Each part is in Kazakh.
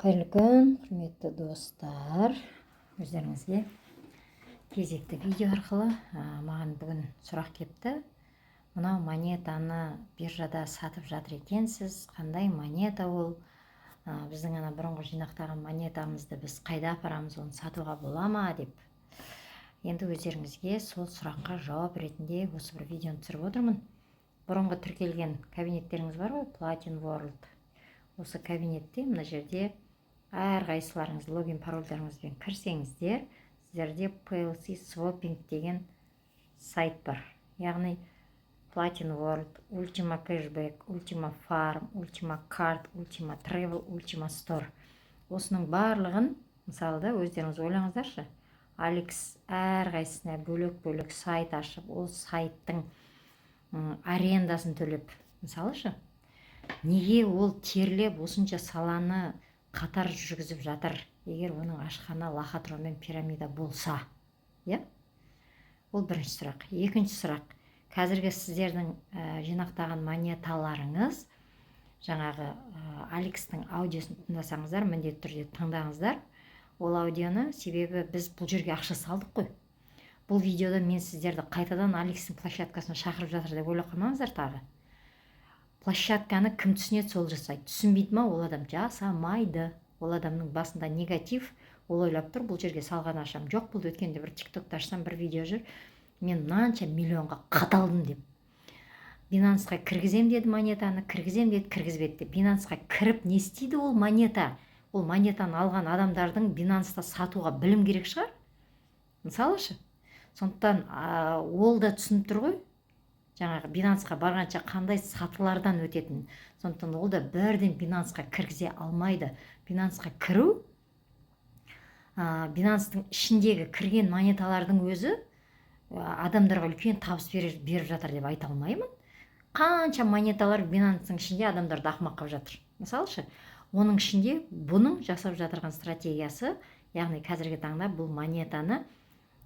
Қайырлы күн, құрметті достар. Өздеріңізге кезекті видео арқылы маған бүгін сұрақ кепті. Мынау монетаны биржада сатып жатыр екенсіз. Қандай монета ол? Біздің бұрынғы жинақтаған монетамызды біз қайда апарамыз, оны сатуға бола ма деп. Енді өздеріңізге сол сұраққа жауап ретінде осы бір видеоны түсіріп отырмын. Бұрынғы тіркелген кабинеттеріңіз бар ғой, Platin World. Осы кабинетте мына жерде әрқайсыларыңыз логин парольдарыңызбен кірсеңіздер, сіздерде PLC Swapping деген сайт бар. Яғни Platin World, Ultima Cashback, Ultima Farm, Ultima Card, Ultima Travel, Ultima Store. Осының барлығын, мысалы да, өздеріңіз ойлаңыздаршы. Алекс әрқайсысына бөлек-бөлек сайт ашып, ол сайттың арендасын төлеп, мысалышы. Неге ол терлеп осынша саланы қатар жүргізіп жатыр, егер оның ашқаны лохотронмен пирамида болса? Ол бірінші сұрақ. Екінші сұрақ. Қазіргі сіздердің жинақтаған монеталарыңыз, жаңағы Алекс'тің аудиосын тыңдасаңыздар, міндетті түрде тыңдаңыздар. Ол аудионы, себебі біз бұл жерге ақша салдық қой. Бұл видеода мен сіздерді қайтадан Алекс'тің площадкасына шақырып жатыр деп ойлап қалмаңыздар тағы. Площадканы кім түсінеді, сол жасайды. Түсінбейді ма, ол адам жасамайды. Ол адамның басында негатив, ол ойлап тұр, бұл жерге салған ашам жоқ. Бұл өткенде бір тиктокта ашсам бір видео жүр, мен мынанша миллионға қаталдым деп. Binance'ға кіргізем деді монетаны, кіргізем деді, кіргізбеді. Binance'ға кіріп не істейді ол монета? Ол монетаны алған адамдардың Binance'та сатуға білім керек шығар. Мысалышы. Сондықтан ол да түсініп тұр ғой. Жаңағы Binance'ға барғанша қандай сатылардан өтетін. Сондықтан ол да бірден Binance'ға кіргізе алмайды. Binance'ға кіру, Binance'тың ішіндегі кірген монеталардың өзі адамдарға үлкен табыс беріп жатыр деп айта алмаймын. Қанша монеталар Binance'тың ішінде адамдарды ақымақ қылып жатыр. Мысалышы, оның ішінде бұның жасап жатырған стратегиясы, яғни қазіргі таңда бұл монетаны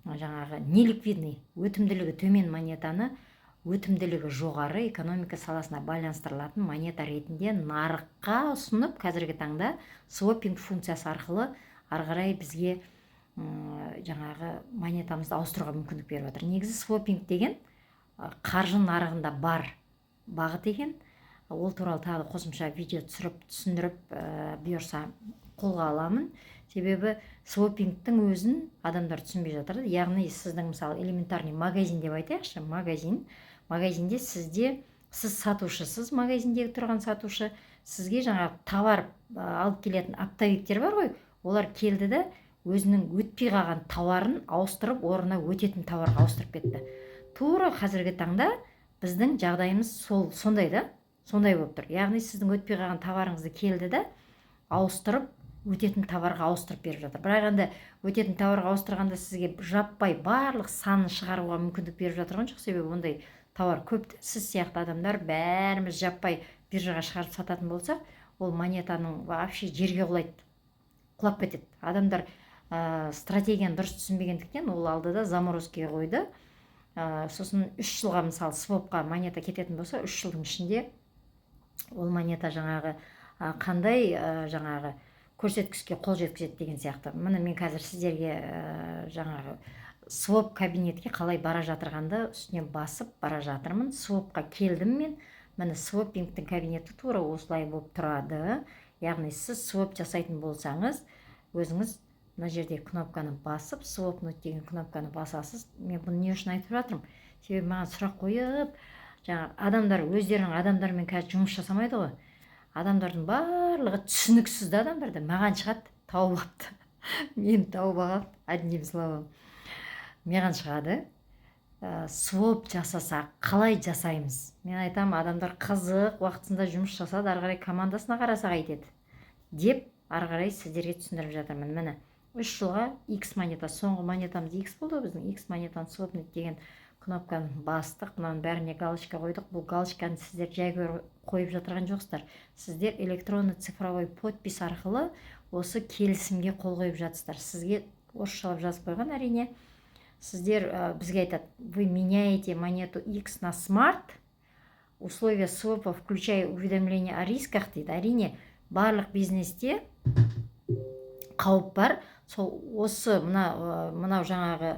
жаңағы неликвидный, өтімділігі төмен монетаны өтімділігі жоғары экономика саласына байланыстырылатын монета ретінде нарыққа ұсынып, қазіргі таңда swaping функциясы арқылы ары қарай бізге жаңағы монетамызды ауыстыруға мүмкіндік беріп отыр. Негізі swaping деген қаржы нарығында бар бағыт екен. Ол туралы тағы қосымша видео түсіріп, түсіндіріп, бұйырса қолға аламын. Себебі swapingтің өзін адамдар түсінбей жатыр. Яғни сіздің мысалы элементарный магазин деп айтайықшы, магазинде сіз сатушысыз, магазиндегі тұрған сатушы, сізге жаңағы товар алып келетін оптовиктер бар ғой, олар келді де өзінің өтпей қалған товарын ауыстырып, орнына өтетін товарға ауыстырып кетті. Тура қазіргі таңда біздің жағдайымыз сондай да, сондай болып тұр. Яғни сіздің өтпей қалған товарыңызды келді де ауыстырып, өтетін товарға ауыстырып беріп жатыр. Бірақ енді өтетін товарға ауыстырғанда сізге жаппай барлық санын шығаруға мүмкіндік беріп жатырған жоқ, себебі ондай товар көп. Сіз сияқты адамдар бәріміз жаппай биржаға шығарып сататын болсақ, ол монетаның вообще жерге құлап кетеді. Адамдар стратегияны дұрыс түсінбегендіктен ол алдыда заморозкеге қойды. Сосын 3 жылға мысалы свопқа монета кететін болса, 3 жылдың ішінде ол монета жаңағы қандай жаңағы көрсеткішке қол жеткізеді деген сияқты. Міне мен қазір сіздерге жаңағы своп кабинетке қалай бара жатырғанды үстіне басып бара жатырмын. Свопқа келдім мен. Міне свопингтің кабинеті тура осылай болып тұрады. Яғни сіз своп жасайтын болсаңыз, өзіңіз мына жерде кнопканы басып, swapнуть деген кнопканы басасыз. Мен бұны не үшін айтып жатырмын? Себебі маған сұрақ қойып, жаңағы адамдар өздерінің адамдармен қазір жұмыс жасамайды ғой. Адамдардың барлығы түсініксіз адамдарды маған шығады, тауып алыпты. Мен тауып алып, одним словом. Маған шығады, своп жасасақ, қалай жасаймыз? Мен айтам, адамдар қызық, уақытысында жұмыс жасады, ары қарай командасына қарасақ айтеді. Деп, ары қарай сіздерге түсіндіріп жатырмын. Міне, 3 жылға X монета, соңғы монетамыз X болды, біздің X монетаны swapнуть деген кнопканы бастық, мынаның бәріне галочка қойдық. Бұл галочканы сіздер жай қойып жатырған жоқсыздар. Сіздер электронный цифровой подпись арқылы осы келісімге қол қойып жатсыздар. Сізге орысшалап жазып қойған, әрине. Сіздер бізге айтады, вы меняете монету X на Smart, условия свопа, включая уведомления о рисках дейді. Әрине, барлық бизнесте қауіп бар. Сол осы мынау жаңағы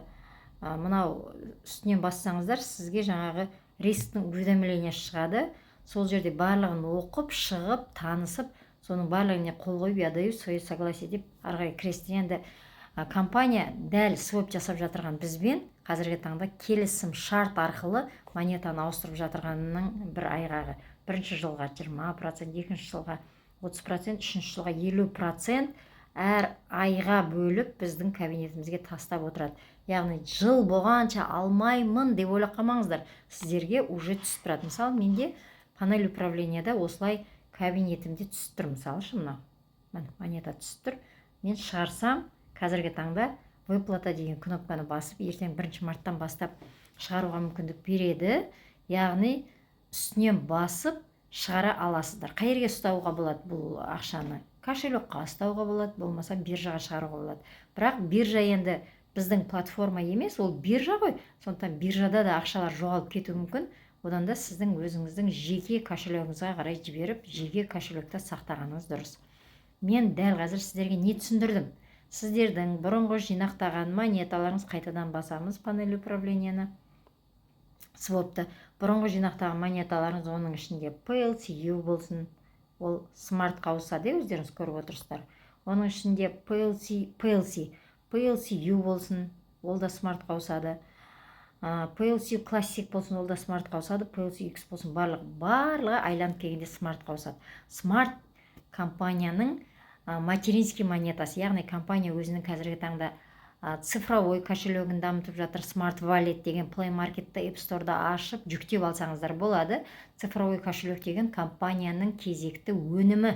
мынау үстінен бассаңыздар, сізге жаңағы рисктің уведомлениесі шығады. Сол жерде барлығын оқып, шығып, танысып, соның барлығына қол қойып, я даю свое согласие деп ары қарай кіресіздер. Енді компания дәл своп жасап жатырған бізбен қазіргі таңда келісім шарт арқылы монетаны ауыстырып жатырғанның бір айғағы. Бірінші жылға 20%, екінші жылға 30%, үшінші жылға 50% әр айға бөліп біздің кабинетімізге тастап отырады. Яғни жыл болғанша алмаймын деп ойлап қалмаңыздар, сіздерге уже түсіп тұрады. Мысалы, менде панель управленияда осылай кабинетімде түсіп тұр. Мысалы, мына монета түсіп тұр. Мен шығарсам, қазіргі таңда выплата деген кнопканы басып, ертең 1 марттан бастап шығаруға мүмкіндік береді. Яғни үстінен басып шығара аласыздар. Қай жерге ұстауға болады бұл ақшаны? Кошелекқа ұстауға болады, болмаса биржаға шығаруға болады. Бірақ биржа енді біздің платформа емес, ол биржа ғой. Сондықтан биржада да ақшалар жоғалып кетуі мүмкін. Одан да сіздің өзіңіздің жеке кошелегіңізге қарай жіберіп, жеке кошелекте сақтағаныңыз дұрыс. Мен дәл қазір сіздерге не түсіндірдім? Сіздердің бұрынғы жинақтаған монеталарыңыз, қайтадан басамыз панель управленияны, свопты. Бұрынғы жинақтаған монеталарыңыз, оның ішінде PLCU болсын, ол смартқа ауысады, өздеріңіз көріп отырсыздар. Оның ішінде PLCU болсын, ол да смартқа ауысады. PLCU Classic болсын, ол да смартқа ауысады. PLCU X болсын, барлығы айланып келгенде смартқа ауысады. Смарт компанияның материнский монетасы, яғни компания өзінің қазіргі таңда цифровой кошелегін дамытып жатыр. Smart Wallet деген Play Market'ta, App Store'да ашып, жүктеп алсаңыздар болады. Цифровой кошелек деген компанияның кезекті өнімі.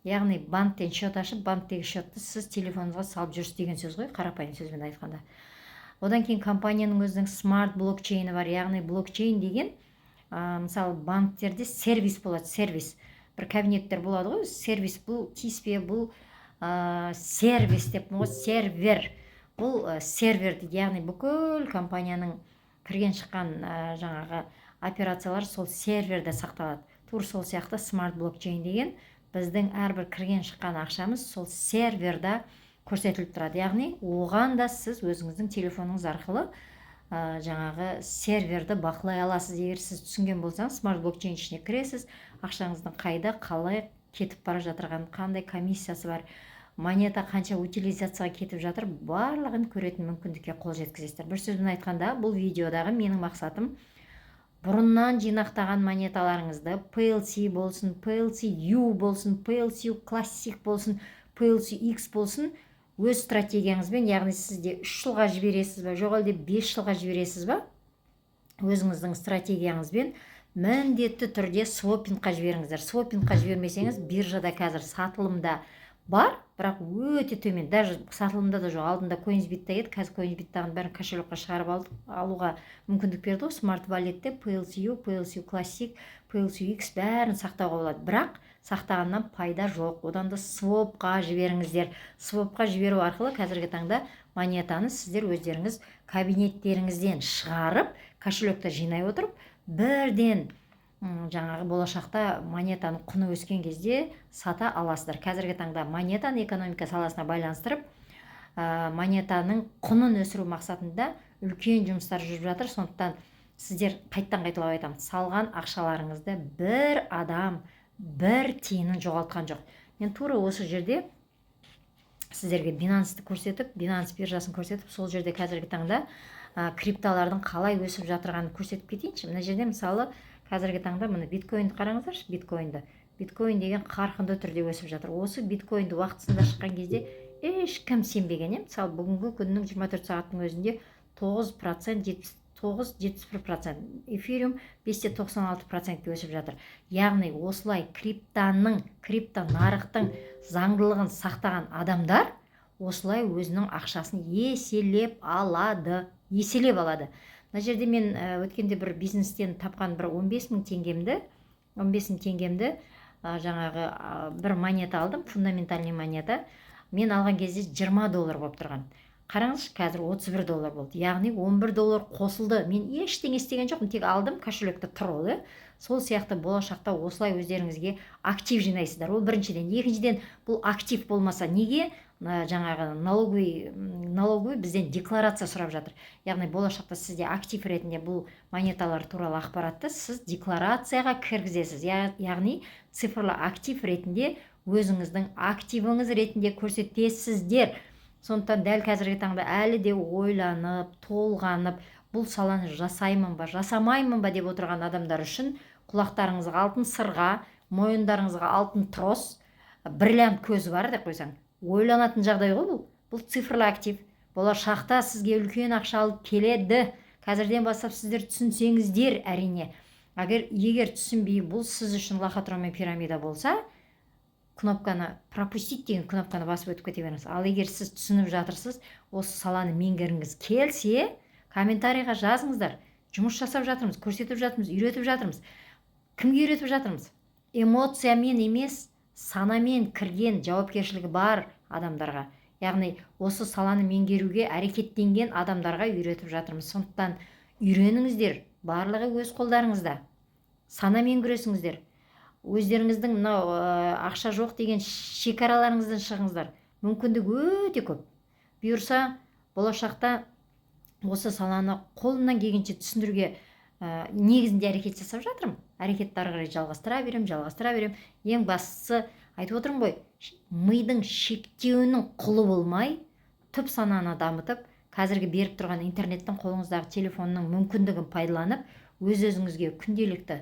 Яғни банктен счет ашып, банктегі счетты сіз телефоныңызға салып жүрсіз деген сөз ғой, қарапайым сөзбен айтқанда. Одан кейін компанияның өзінің смарт блокчейні бар. Яғни блокчейн деген, мысалы, банктерде сервис болады, сервис. Бір кабинеттер болады ғой, сервис, бұл тиіспе, бұл сервис деп, сервер. Бұл сервер дейді, яғни бүкіл компанияның кірген шыққан жаңағы операциялар сол серверде сақталады. Тур сол сияқты смарт блокчейн деген біздің әрбір кірген шыққан ақшамыз сол серверда көрсетіліп тұрады. Яғни оған да сіз өзіңіздің телефоныңыз арқылы жаңағы серверді бақылай аласыз. Егер сіз түсінген болсаңыз, смарт блокчейн ішіне кіресіз, ақшаңыздың қайда, қалай кетіп бара жатырған, қандай комиссиясы бар, монета қанша утилизацияға кетіп жатыр, барлығын көретін мүмкіндікке қол жеткізесіздер. Бір сөзбен айтқанда, бұл видеодағы менің мақсатым бұрыннан жинақтаған монеталарыңызды, PLC болсын, PLCU болсын, PLCU Classic болсын, PLCX болсын, өз стратегияңызбен, яғни сізде 3 жылға жібересіз ба, жоқ әлде 5 жылға жібересіз ба, өзіңіздің стратегияңызбен міндетті түрде свопингқа жіберіңіздер. Свопингқа жібермесеңіз, биржада қазір сатылымда бар, бірақ өте төмен. Даже сатылымда да жоқ. Алдында CoinsBit'та еді, қазір CoinsBit'тағын бәрін кошелекқа шығарып алуға мүмкіндік берді ғой. Smart Wallet'те PLCU, PLCU Classic, PLCU X бәрін сақтауға болады. Бірақ сақтағаннан пайда жоқ. Одан да свопқа жіберіңіздер. Свопқа жіберу арқылы қазіргі таңда монетаны сіздер өздеріңіз кабинеттеріңізден шығарып, кошелекте жинай отырып, бірден жаңағы болашақта монетаның құны өскен кезде сата аласыздар. Қазіргі таңда монетаны экономика саласына байланыстырып, монетаның құнын өсіру мақсатында үлкен жұмыстар жүріп жатыр. Сондықтан сіздер қайталап айтамын, салған ақшаларыңызды бір адам бір тиынын жоғалтқан жоқ. Мен тура осы жерде сіздерге Binance'ты көрсетіп, Binance биржасын көрсетіп, сол жерде қазіргі таңда крипталардың қалай өсіп жатырғанын көрсетіп кетейінші. Мына жерде мысалы қазіргі таңда мына биткоинді қараңыздаршы, биткоин деген қарқынды түрде өсіп жатыр. Осы биткоинді уақытысында шыққан кезде ешкім сенбеген. Мысалы бүгінгі күннің 24 сағаттың өзінде 9%, 71%, эфириум 596%-ке өсіп жатыр. Яғни осылай крипто нарықтың заңдылығын сақтаған адамдар осылай өзінің ақшасын еселеп алады. Мына жерде мен өткенде бір бизнестен тапқан бір 15.000 теңгемді жаңағы бір монета алдым, фундаментальный монета. Мен алған кезде $20 болып тұрған. Қараңызшы, қазір $31 болды. Яғни $11 қосылды. Мен ештеңе істеген жоқпын, тек алдым, кошелекте тұр ол. Сол сияқты болашақта осылай өздеріңізге актив жинайсыздар. Ол біріншіден. Екіншіден, бұл актив болмаса неге жаңағы налоговый бізден декларация сұрап жатыр. Яғни болашақта сізде актив ретінде бұл монеталар туралы ақпаратты сіз декларацияға кіргізесіз. Яғни цифрлы актив ретінде өзіңіздің активіңіз ретінде көрсетесіздер. Сондықтан дәл қазіргі таңда әлі де ойланып, толғанып, бұл саланы жасаймын ба, жасамаймын ба деп отырған адамдар үшін құлақтарыңызға алтын сырға, мойындарыңызға алтын трос, бриллиант көзі бар деп қойсаң, ойланатын жағдай ғой бұл. Бұл цифрлы актив. Болашақта сізге үлкен ақша алып келеді. Қазірден бастап сіздер түсінсеңіздер, әрине. Егер түсінбей, бұл сіз үшін лохотрон мен пирамида болса, кнопканы пропустить деген кнопканы басып өтіп кете беріңіз. Ал егер сіз түсініп жатырсыз, осы саланы меңгергіңіз келсе, комментарийға жазыңыздар. Жұмыс жасап жатырмыз, көрсетіп жатырмыз, үйретіп жатырмыз. Кімге үйретіп жатырмыз? Эмоциямен емес, санамен кірген жауапкершілігі бар адамдарға. Яғни осы саланы меңгеруге әрекеттенген адамдарға үйретіп жатырмыз. Сондықтан үйреніңіздер, барлығы өз қолдарыңызда. Санамен күресіңіздер. Өздеріңіздің ақша жоқ деген шекараларыңыздан шығыңыздар. Мүмкіндік өте көп. Бұйырса, болашақта осы саланы қолымнан келгенше түсіндіруге негізінде әрекет жасап жатырмын. Әрекетті ары қарай жалғастыра берем. Ең бастысы, айтып отырмын ғой, мидың шектеуінің құлы болмай, түп сананы дамытып, қазіргі беріп тұрған интернеттің, қолыңыздағы телефонның мүмкіндігін пайдаланып, өз-өзіңізге күнделікті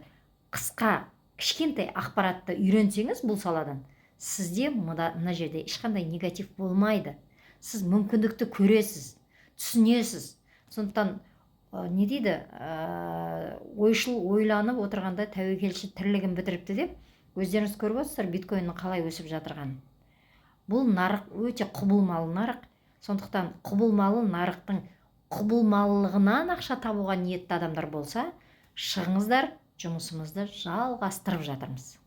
қысқа, кішкентай ақпаратты үйренсеңіз бұл саладан, сізде мына жерде ешқандай негатив болмайды. Сіз мүмкіндікті көресіз, түсінесіз. Сондықтан не дейді, ойшыл ойланып отырғанда тәуекелші тірлігін бітіріпті деп, өздеріңіз көріп отырсыздар биткоиннің қалай өсіп жатырғанын. Бұл нарық өте құбылмалы нарық. Сондықтан құбылмалы нарықтың құбылмалылығынан ақша табуға ниетті адамдар болса, шығыңыздар, жұмысымызды жалғастырып жатырмыз.